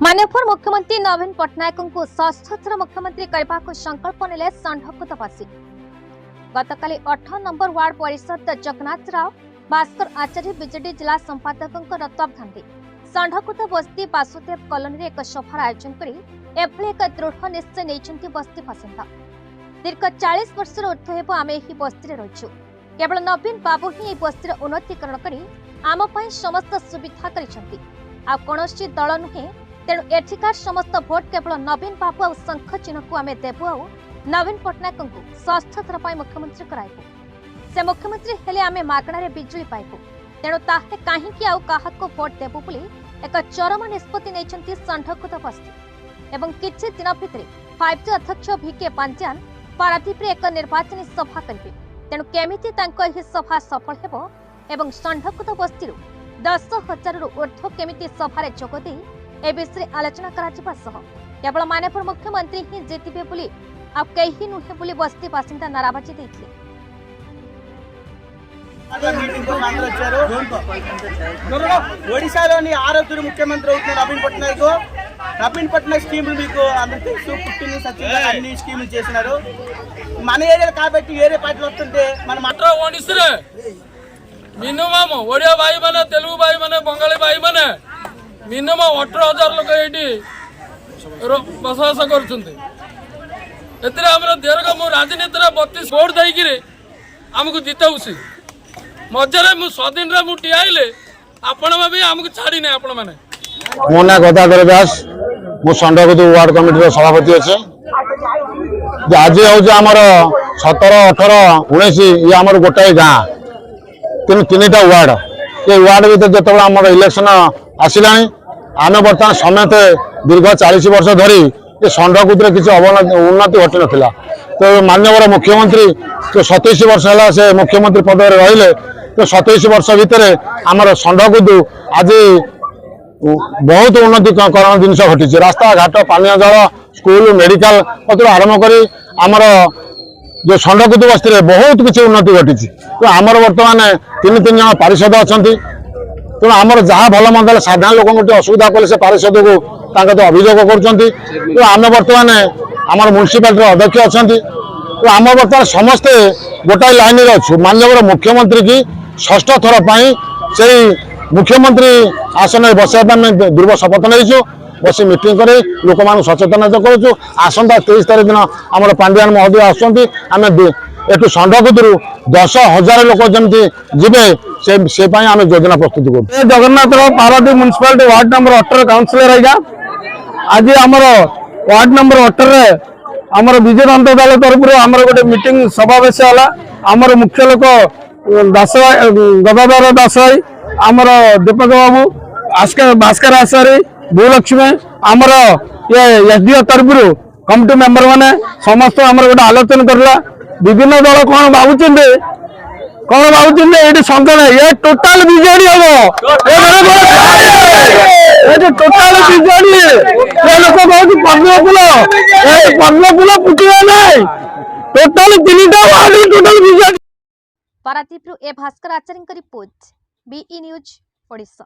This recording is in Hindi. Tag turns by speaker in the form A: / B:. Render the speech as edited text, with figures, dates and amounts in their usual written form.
A: मान्यवर मुख्यमंत्री नवीन पट्टनायक को षष्ठ थर मुख्यमंत्री करने को संकल्प नेले षण्ढकुतवासी। गतकाली 8 नंबर वार्ड परिषद जगन्नाथ राव भास्कर आचार्य बीजेडी जिला संपादक तत्वावधान षण्ढकुत बस्ती वासुदेव कॉलोनी एक सभार आयोजन कर एक दृढ़ निश्चय नहीं बस्ती बासिंदा। दीर्घ 40 वर्ष ऊर्ध्व आम यह बस्ती रहीचु। केवल नवीन बाबू ही बस्तीर उन्नतीकरण कर आम समस्त सुविधा करिसेंती। आ कौनसी दल नुहे, तेणु एठिकार समस्त भोट केवल नवीन बाबू आ शंख चिन्ह को आम देवु। आ नवीन पट्टनायक को षष्ठ थर मुख्यमंत्री कराइबु। से मुख्यमंत्री हेले आमे मागणारे बिजुली पाइबु। तेणु ताहे काहींकि आउ काहाको भोट देबु बोली एक चरम निष्पत्ति नेइछन्ति षण्ढकुत बस्ती। एवं किछि दिन भितर 5T अध्यक्ष VK पांड्यान पारादीप एक निर्वाचनी सभा करिबे। तेणु केमिति तांको एही सभा सफल हेबो एवं षण्ढकुत बस्ती 10,000 रु ऊर्ध्व केमिति सभारे जोग दे ए विषय आलोचना कराजिबा सह केवल माननीय मुख्यमंत्री ही जीतिबे बोली आ केही नुहे बोली बस्ती बासिंदा नाराबाजी दैथिले।
B: ओडिशालोनी 6వ मुख्यमंत्री नवीन पट्टनायक स्कीम अన్ని స్కీములు చేసినారు। మన ఏరియా కాబట్టి వేరే పార్టీలు వస్తుంటే మన
C: मात्र ओडिशा मिनिमम ओडिया भाई माने तेलुगु भाई माने बंगाली भाई माने मिनिमम 18,000 लोक ये बसवास कर दीर्घ मु राजनीति 32 भोट देकर आमको जिताऊसी मजारे मु स्वाधीन ठियाइले आपण भी आमको छाड़ी ना आपण मैंने
D: मो ना गदाधर व्यास मु षण्ढकुत वार्ड कमिटी सभापति अच्छे। आज हूँ आमर 17, 18, 19 ये आमर गोटाए गाँ तीन टा वार्ड। ये वार्ड भर जो आम इलेक्शन आसला आम बर्तमान समेत दीर्घ 40 वर्ष धरी ये षण्ढकुत किसी उन्नति घटी नाला। तो माननीय मुख्यमंत्री तो 27 वर्ष है से मुख्यमंत्री पद रहिले। तो 27 वर्ष भितर आमर षण्ढकुत आज बहुत उन्नतिकरण जिन घटी। रास्ता घाट, पानीय जल, स्कूल, मेडिकल पत्र आरंभ कर आमर जो षण्ढकुत बस्ती में बहुत किसी उन्नति घटी। तो आमर बर्तमान 3 जन पार्षद अच्छा। तेणु आमर जहाँ भल मंद साधारण लोक असुविधा कले से पार्षद को तो अभियोग कर आम बर्तमान आमर म्यूनिसिपालिटी अध्यक्ष अच्छा। तो आम बर्तमान समस्ते गोटाए लाइन में अच्छु। माननीय मुख्यमंत्री की षष्ठ थर से मुख्यमंत्री आसन में बसाइबा दृढ़ शपथ नहीं बस मीटिंग कर लोक मान सचेतन करूँ। आसंता 23 तारीख दिन आम पांड्यान महोदय आसुँच। आम एटू षण्ढकुत 10,000 लोक जमी जी से आम योजना प्रस्तुत कर
E: Jagannath Paradip municipality ward number 18 councillor आज्ञा आज आमर वार्ड नंबर 18 आमर विजय जनता दल तरफ आमर गोटे मीटिंग समावेश है। आमर मुख्य लोक गदाधर दास भाई, आमर दीपक बाबू, भास्कर आचार्य, भूलक्ष्मी, आमर ये एसडीओ तरफ कमिटी मेंबर मैंने समस्त आमर गोटे आलोचना करला। विभिन्न दल कौन भावुं ये संकट ये टोटाल बीजेडी हम टोटाल बीजेडी लोक कहते पद्मफुल फुटवा ना टोटाल 3टा वार्ड टोटाल बीजेडी।
A: पारादीप ए Bhaskar Acharya report BE news Odisha.